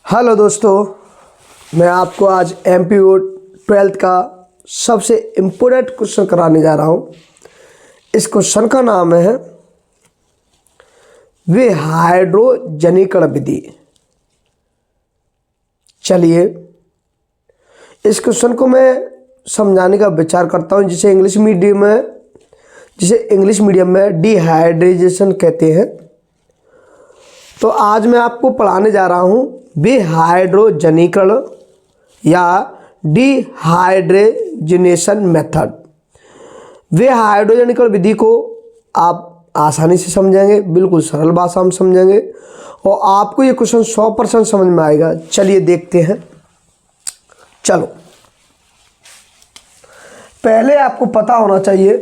Hello दोस्तों, मैं आपको आज एमपीओ 12th का सबसे इम्पोर्टेंट क्वेश्चन कराने जा रहा हूँ। इस क्वेश्चन का नाम है विहाइड्रोजनीकरण विधि। चलिए इस क्वेश्चन को मैं समझाने का विचार करता हूँ, जिसे इंग्लिश मीडियम में डिहाइड्रेशन कहते हैं। तो आज मैं आपको पढ़ाने जा रहा हूँ विहाइड्रोजनीकरण या डिहाइड्रोजनेशन मेथड। विहाइड्रोजनीकरण विधि को आप आसानी से समझेंगे, बिल्कुल सरल भाषा में समझेंगे और आपको ये क्वेश्चन 100% समझ में आएगा। चलिए देखते हैं। चलो, पहले आपको पता होना चाहिए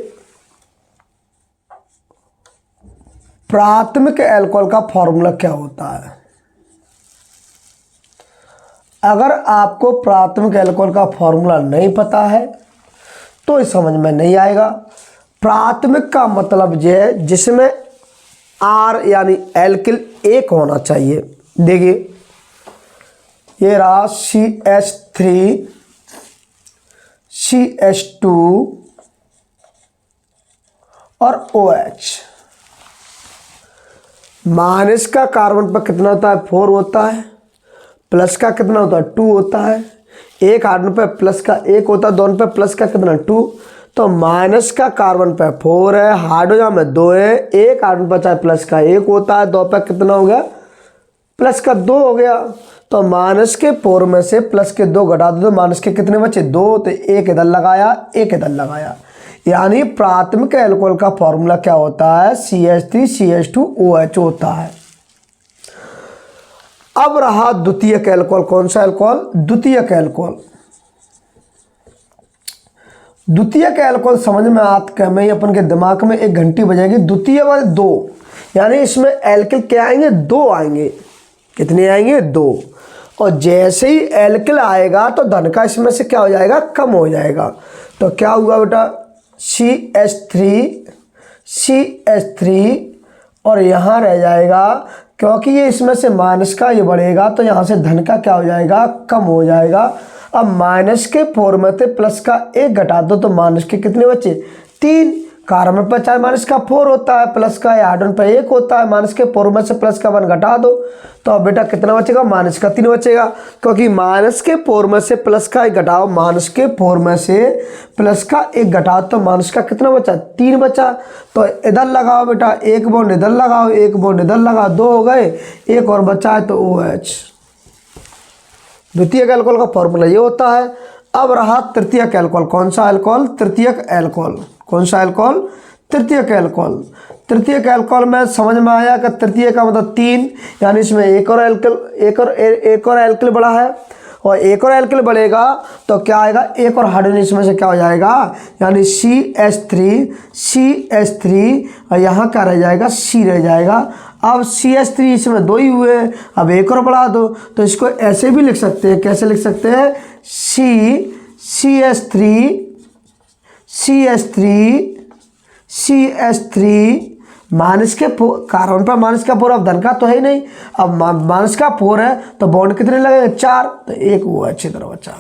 प्राथमिक अल्कोहल का फॉर्मूला क्या होता है। अगर आपको प्राथमिक अल्कोहल का फॉर्मूला नहीं पता है तो ये समझ में नहीं आएगा। प्राथमिक का मतलब यह है जिसमें आर यानी एल्किल एक होना चाहिए। देखिए ये रहा CH3 CH2 और OH। माइनस का कार्बन पर कितना होता है? 4 होता है। प्लस का कितना होता है? 2 होता है। एक हाइड्रोजन पे प्लस का 1 होता है, दोनों पे प्लस का कितना? 2। तो माइनस का कार्बन पे 4 है, हाइड्रोजन में 2 है। एक हाइड्रोजन पर चाहे प्लस का 1 होता है, 2 पे कितना हो गया? प्लस का 2 हो गया। तो माइनस के 4 में से प्लस के 2 घटा दो तो माइनस के कितने बचे? 2। तो एक इधर लगाया, एक इधर लगाया। यानी प्राथमिक अल्कोहल का फॉर्मूला क्या होता है? CH3 CH2 OH होता है। अब रहा द्वितीयक अल्कोहल। कौन सा अल्कोहल? द्वितीयक अल्कोहल। द्वितीयक अल्कोहल समझ में आता में अपन के दिमाग में एक घंटी बजेगी। द्वितीय वाले 2, यानी इसमें एल्किल क्या आएंगे? 2 आएंगे। कितने आएंगे? 2। और जैसे ही एल्किल आएगा तो धन का इसमें से क्या हो जाएगा? कम हो जाएगा। तो क्या हुआ बेटा? CH3 और यहाँ रह जाएगा, क्योंकि ये इसमें से माइनस का ये बढ़ेगा तो यहाँ से धन का क्या हो जाएगा? कम हो जाएगा। अब माइनस के 4 में से प्लस का 1 घटा दो तो माइनस के कितने बचे? 3। कार्बन पर चाहे माइनस का 4 होता है, प्लस का हाइड्रोजन पर 1 होता है। माइनस के 4 में से प्लस का 1 घटा दो तो अब बेटा कितना बचेगा? माइनस का 3 बचेगा, क्योंकि माइनस के 4 में से प्लस का 1 घटाओ। माइनस के 4 में से प्लस का 1 घटाओ तो माइनस का कितना बचा? 3 बचा। तो इधर लगाओ बेटा, एक बॉन्ड इधर लगाओ, एक बॉन्ड इधर लगाओ, 2 हो गए। एक और बचा है तो OH। द्वितीयक अल्कोहल का फॉर्मूला ये होता है। अब रहा तृतीयक अल्कोहल। कौन सा अल्कोहल? तृतीयक अल्कोहल। कौन सा अल्कोहल? तृतीयक अल्कोहल। तृतीयक अल्कोहल में समझ में आया कि तृतीय का मतलब 3, यानी इसमें एक और एल्किल बढ़ा है और एक और एल्किल बढ़ेगा तो क्या आएगा? एक और हाइड्रोजन इसमें से क्या हो जाएगा? यानी CH3 और यहाँ क्या रह जाएगा? C रह जाएगा। अब CH3 इसमें 2 ही हुए, अब एक और बढ़ा दो तो इसको ऐसे भी लिख सकते हैं। कैसे लिख सकते हैं? CH3 माइनस के कार्बन पर माइनस का 4, अब धन का तो है ही नहीं। अब माइनस का 4 है तो बॉन्ड कितने लगेंगे? 4। तो एक वो अच्छी तरह बचा।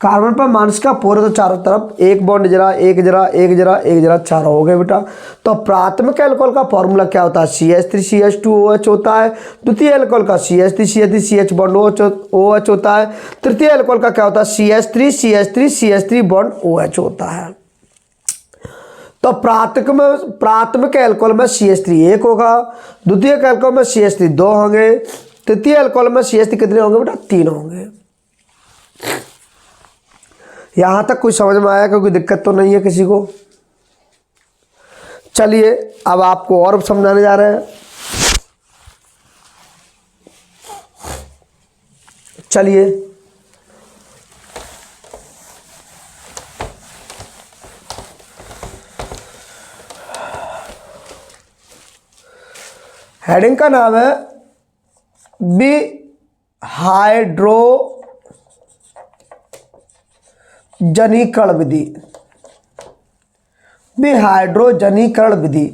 कार्बन पर माइनस का 4 है तो चारों तरफ एक बॉन्ड जरा, एक जरा, एक जरा, एक जरा, 4 हो गए बेटा। तो प्राथमिक अल्कोहल का फॉर्मूला क्या होता है? CH3 CH2 OH होता है। द्वितीय अल्कोहल का CH3 CH बॉन्ड OH होता है। तृतीय अल्कोहल का क्या होता है? CH3 बॉन्ड OH होता है। तो प्राथमिक अल्कोहल में CH3 1 होगा, द्वितीय अल्कोहल में CH3 2 होंगे, तृतीय अल्कोहल में CH3 कितने होंगे बेटा? 3 होंगे। यहां तक कुछ समझ में आया? कोई दिक्कत तो नहीं है किसी को? चलिए अब आपको और समझाने जा रहे हैं। चलिए हेडिंग का नाम है विहाइड्रोजनीकरण विधि। विहाइड्रोजनीकरण विधि।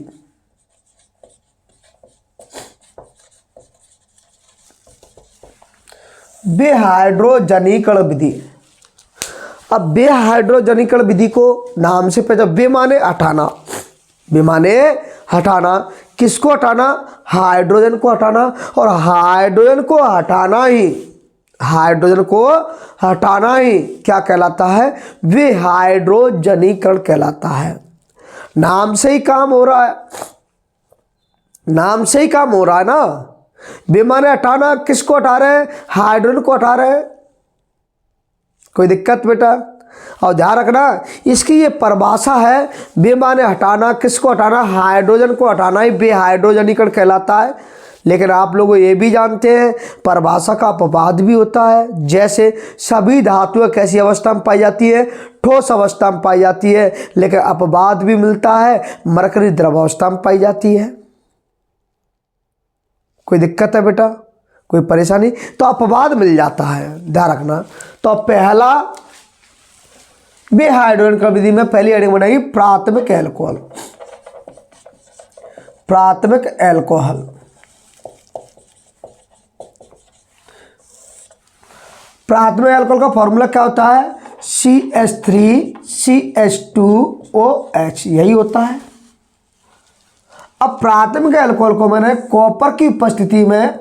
विहाइड्रोजनीकरण विधि। अब विहाइड्रोजनीकरण विधि को नाम से पहले, वे माने हटाना, वे माने हटाना, किसको हटाना? हाइड्रोजन को हटाना। और हाइड्रोजन को हटाना ही, हाइड्रोजन को हटाना ही क्या कहलाता है? विहाइड्रोजनीकरण कहलाता है। नाम से ही काम हो रहा है, नाम से ही काम हो रहा है ना। वे माने हटाना, किसको हटा रहे हैं? हाइड्रोजन को हटा रहे हैं। कोई दिक्कत बेटा? और ध्यान रखना इसकी ये परिभाषा है, वे माने हटाना, किसको हटाना? हाइड्रोजन को हटाना ही विहाइड्रोजनीकरण कहलाता है। लेकिन आप लोग ये भी जानते हैं परिभाषा का अपवाद भी होता है। जैसे सभी धातुएं कैसी अवस्था में पाई जाती है? ठोस अवस्था में पाई जाती है। लेकिन अपवाद भी मिलता है, मरकरी द्रवावस्था में पाई जाती है। कोई दिक्कत है बेटा? कोई परेशानी? तो अपवाद मिल जाता है, ध्यान रखना। तो पहला विहाइड्रोजनीकरण विधि में पहली हेडिंग बनाई प्राथमिक एल्कोहल। प्राथमिक एल्कोहल, प्राथमिक एल्कोहल का फॉर्मूला क्या होता है? CH3CH2OH, यही होता है। अब प्राथमिक एल्कोहल को मैंने कॉपर की उपस्थिति में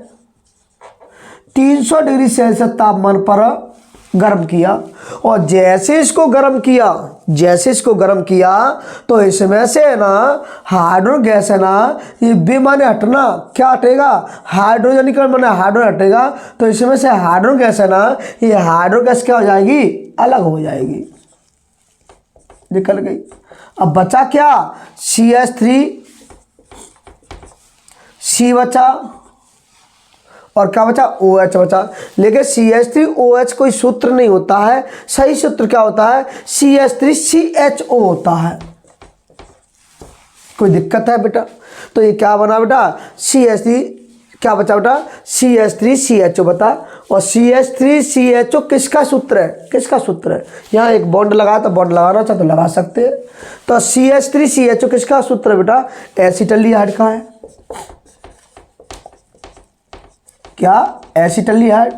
300 डिग्री सेल्सियस तापमान पर गर्म किया, और जैसे इसको गर्म किया, जैसे इसको गर्म किया तो इसमें से ना हाइड्रोजन गैस है ना, ये बे माने हटना, क्या हटेगा? हाइड्रोजनीकरण माने हाइड्रोजन हटेगा। तो इसमें से हाइड्रोजन गैस है ना, ये हाइड्रोजन गैस क्या हो जाएगी? अलग हो जाएगी, निकल गई। अब बचा क्या? CH3C बचा, और क्या बचा? OH बचा। लेकिन CH3OH कोई सूत्र नहीं होता है, सही सूत्र क्या होता है? CH3CHO होता है। कोई दिक्कत है बेटा? तो ये क्या बना बेटा? CH3 क्या बचा बेटा? CH3CHO बता। और CH3CHO किसका सूत्र है? किसका सूत्र है? यहाँ एक बॉन्ड लगाया तो बॉन्ड लगाना चाहे तो लगा सकते हैं। तो CH3CHO किसका सूत्र है बेटा? एसिटल्डिहाइड का है। क्या? एसिटल्डिहाइड।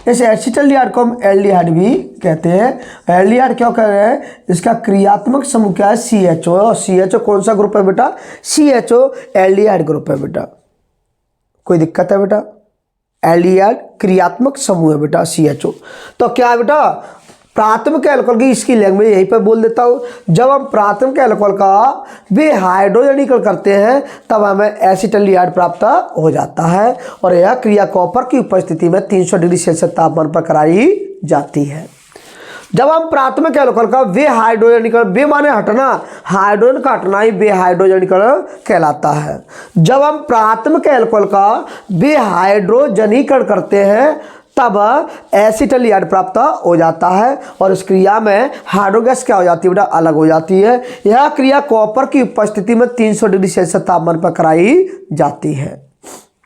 इस एसिटल्डिहाइड को हम एल्डिहाइड भी कहते हैं। एल्डिहाइड क्यों कह रहे हैं? इसका क्रियात्मक समूह क्या है? CHO। और CHO कौन सा ग्रुप है बेटा? CHO एल्डिहाइड ग्रुप है बेटा। कोई दिक्कत है बेटा? एल्डिहाइड क्रियात्मक समूह है बेटा CHO। तो क्या है बेटा? प्राथमिक एल्कोहल की इसकी लैंग्वेज यहीं पर बोल देता हूँ। जब हम प्राथमिक एल्कोहल का विहाइड्रोजनीकरण करते हैं तब हमें एसिटल्डिहाइड प्राप्त हो जाता है, और यह क्रिया कॉपर की उपस्थिति में 300 डिग्री सेल्सियस तापमान पर कराई जाती है। जब हम प्राथमिक एल्कोहल का विहाइड्रोजनीकरण, वे माने हटना, हाइड्रोजन का हटना ही विहाइड्रोजनीकरण कहलाता है। जब हम प्राथमिक एल्कोहल का विहाइड्रोजनीकरण करते हैं तब एसिटल्डिहाइड प्राप्त हो जाता है, और इस क्रिया में हाइड्रोजन गैस क्या हो जाती है बेटा? अलग हो जाती है। यह क्रिया कॉपर की उपस्थिति में 300 डिग्री सेल्सियस तापमान पर कराई जाती है।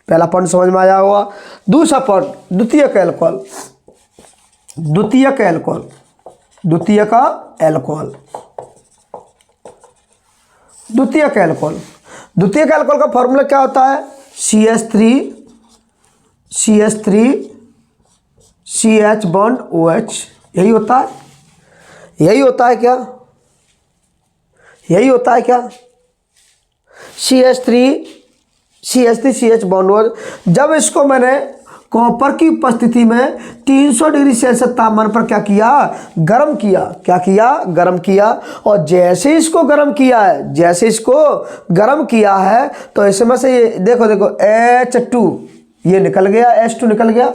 पहला पॉइंट समझ में आया होगा। दूसरा पॉइंट, द्वितीयक एल्कोहल। द्वितीयक एल्कोहल, द्वितीयक एल्कोहल, द्वितीयक एल्कोहल। द्वितीयक एल्कोहल का फॉर्मूला क्या होता है? CH बॉन्ड OH, यही होता है। यही होता है क्या? यही होता है क्या? CH3CH bond OH। जब इसको मैंने कॉपर की उपस्थिति में 300 डिग्री सेल्सियस तापमान पर क्या किया? गर्म किया। क्या किया? गर्म किया। और जैसे इसको गर्म किया है, जैसे इसको गर्म किया है तो इसमें से ये देखो देखो H2 ये निकल गया, H2 निकल गया।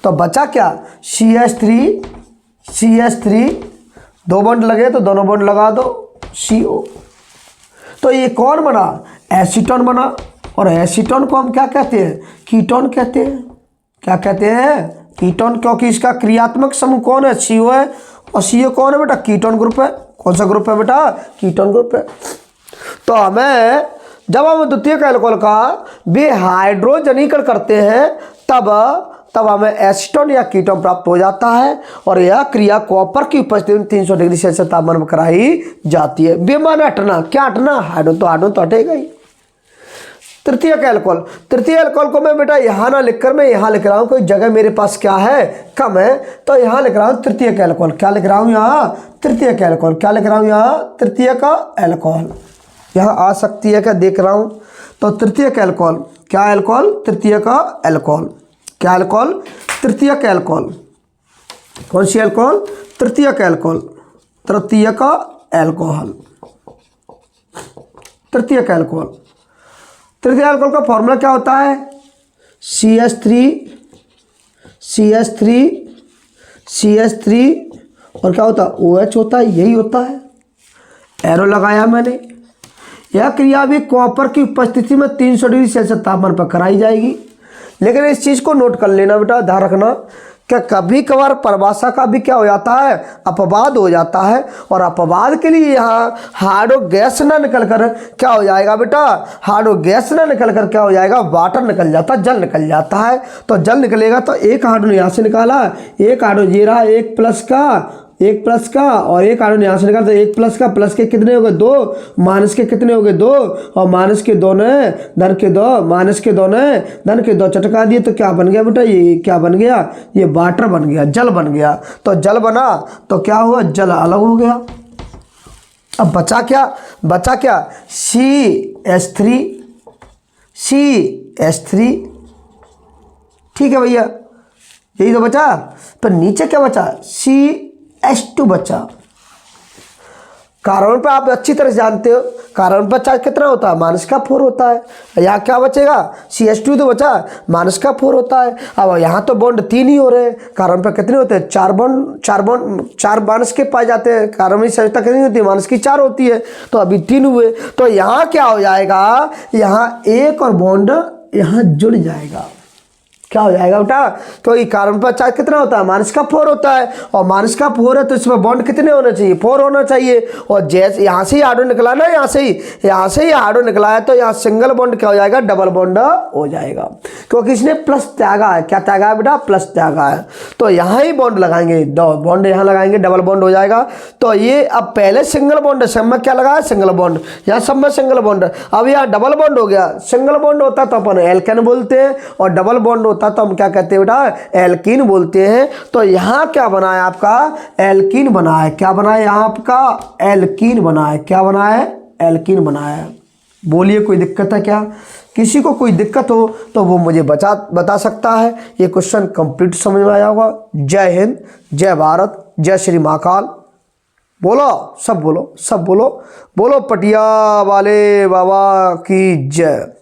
तो बचा क्या? CH3 दो बॉन्ड लगे तो दोनों बॉन्ड लगा दो CO। तो ये कौन बना? एसीटोन बना। और एसीटोन को हम क्या कहते हैं? कीटोन कहते हैं। क्या कहते हैं? कीटोन, क्योंकि इसका क्रियात्मक समूह कौन है? CO है। और CO कौन है बेटा? कीटोन ग्रुप है। कौन सा ग्रुप है बेटा? कीटोन ग्रुप है। तो हमें जब हम द्वितीयक एल्कोहल का विहाइड्रोजनीकरण करते हैं तब हमें एसीटोन या कीटोन प्राप्त हो जाता है, और यह क्रिया कॉपर की उपस्थिति में 300 डिग्री सेल्सियस तापमान पर कराई जाती है। बेमाने हटना, क्या हटना? हाइड्रोजन तो हटेगा ही। तृतीयक एल्कोहल। तृतीय एल्कोहल को मैं बेटा यहाँ ना लिखकर मैं यहाँ लिख रहा हूँ, कोई जगह मेरे पास क्या है, कम है, तो यहाँ लिख रहा हूँ तृतीयक एल्कोहल। क्या लिख रहा हूँ यहाँ, तृतीयक एल्कोहल। क्या लिख रहा हूँ यहाँ, तृतीयक एल्कोहल। यहाँ आ सकती है क्या, देख रहा हूँ। तो तृतीयक एल्कोहल, क्या एल्कोहल, तृतीयक एल्कोहल। क्या एल्कोहल, तृतीयक एल्कोहल। कौन सी एल्कोहल, तृतीयक एल्कोहल। तृतीयक एल्कोहल, तृतीयक एल्कोहल। तृतीय एल्कोहल का फॉर्मूला क्या होता है, CH3 और क्या होता है, OH होता है, यही होता है। एरो लगाया मैंने। यह क्रिया भी कॉपर की उपस्थिति में 300 डिग्री सेल्सियस तापमान पर कराई जाएगी। लेकिन इस चीज़ को नोट कर लेना बेटा, ध्यान रखना, क्या कभी कभार परिभाषा का भी क्या हो जाता है, अपवाद हो जाता है। और अपवाद के लिए यहाँ हाइड्रो गैस ना निकल कर क्या हो जाएगा बेटा, हाइड्रो गैस ना निकल कर क्या हो जाएगा, वाटर निकल जाता है, जल निकल जाता है। तो जल निकलेगा तो एक हाइड्रो यहाँ से निकाला, एक हाइड्रो ये रहा, एक प्लस का और एक हाइड्रो यहाँ से निकाला, तो एक प्लस का, प्लस के कितने हो गए 2, माइनस के कितने हो गए 2, और माइनस के 2 ने धन के 2, माइनस के 2 ने धन के 2 चटका दिए। तो क्या बन गया बेटा, ये क्या बन गया, ये वाटर बन गया, जल बन गया। तो जल बना तो क्या हुआ, जल अलग हो गया। अब बचा क्या, CH3। ठीक है भैया, यही तो बचा। तो नीचे क्या बचा, CH2 बचा। कार्बन पर आप अच्छी तरह से जानते हो, कार्बन पर चार्ज कितना होता है, -4 होता है। यहाँ क्या बचेगा, CH2 तो बचा, -4 होता है। अब यहाँ तो बॉन्ड 3 ही हो रहे हैं, कार्बन पर कितने होते हैं, 4 माइनस के पाए जाते हैं। कार्बन की संरचना कितनी होती है, माइनस की 4 होती है, तो अभी 3 हुए। तो यहाँ क्या हो जाएगा, यहाँ एक और बॉन्ड यहाँ जुड़ जाएगा। क्या हो जाएगा बेटा, तो ये कार्बन पर चार्ज कितना होता है, -4 होता है, और -4 है तो इसमें बॉन्ड कितने होने चाहिए, 4 होना चाहिए। और जैसे यहाँ से ही हाइड्रो निकला ना, यहाँ से ही हाइड्रो निकला है, तो यहाँ सिंगल बॉन्ड क्या हो जाएगा, डबल बॉन्ड हो जाएगा, क्योंकि इसने प्लस त्यागा है। क्या त्यागा है बेटा, प्लस त्यागा है। तो यहाँ ही बॉन्ड लगाएंगे, बॉन्ड यहाँ लगाएंगे, डबल बॉन्ड हो जाएगा। तो ये अब पहले सिंगल बॉन्ड है, सब में क्या लगा है, सिंगल बॉन्ड, यहाँ सब में सिंगल बॉन्ड। अब यहाँ डबल बॉन्ड हो गया। सिंगल बॉन्ड होता तो अपन एल्केन बोलते हैं, और डबल बॉन्ड होता तो हम क्या कहते हैं बेटा, एल्कीन बोलते हैं। तो यहाँ क्या बना है आपका, एल्कीन बना है। क्या बना है यहाँ आपका, एल्कीन बना है। क्या बना है, एल्कीन बना है। बोलिए कोई दिक्कत है क्या, किसी को कोई दिक्कत हो तो वो मुझे बता सकता है। ये क्वेश्चन कंप्लीट समझ में आया होगा। जय हिंद, जय भारत, जय श्री महाकाल। बोलो, सब बोलो, सब बोलो, बोलो पटिया वाले बाबा की जय।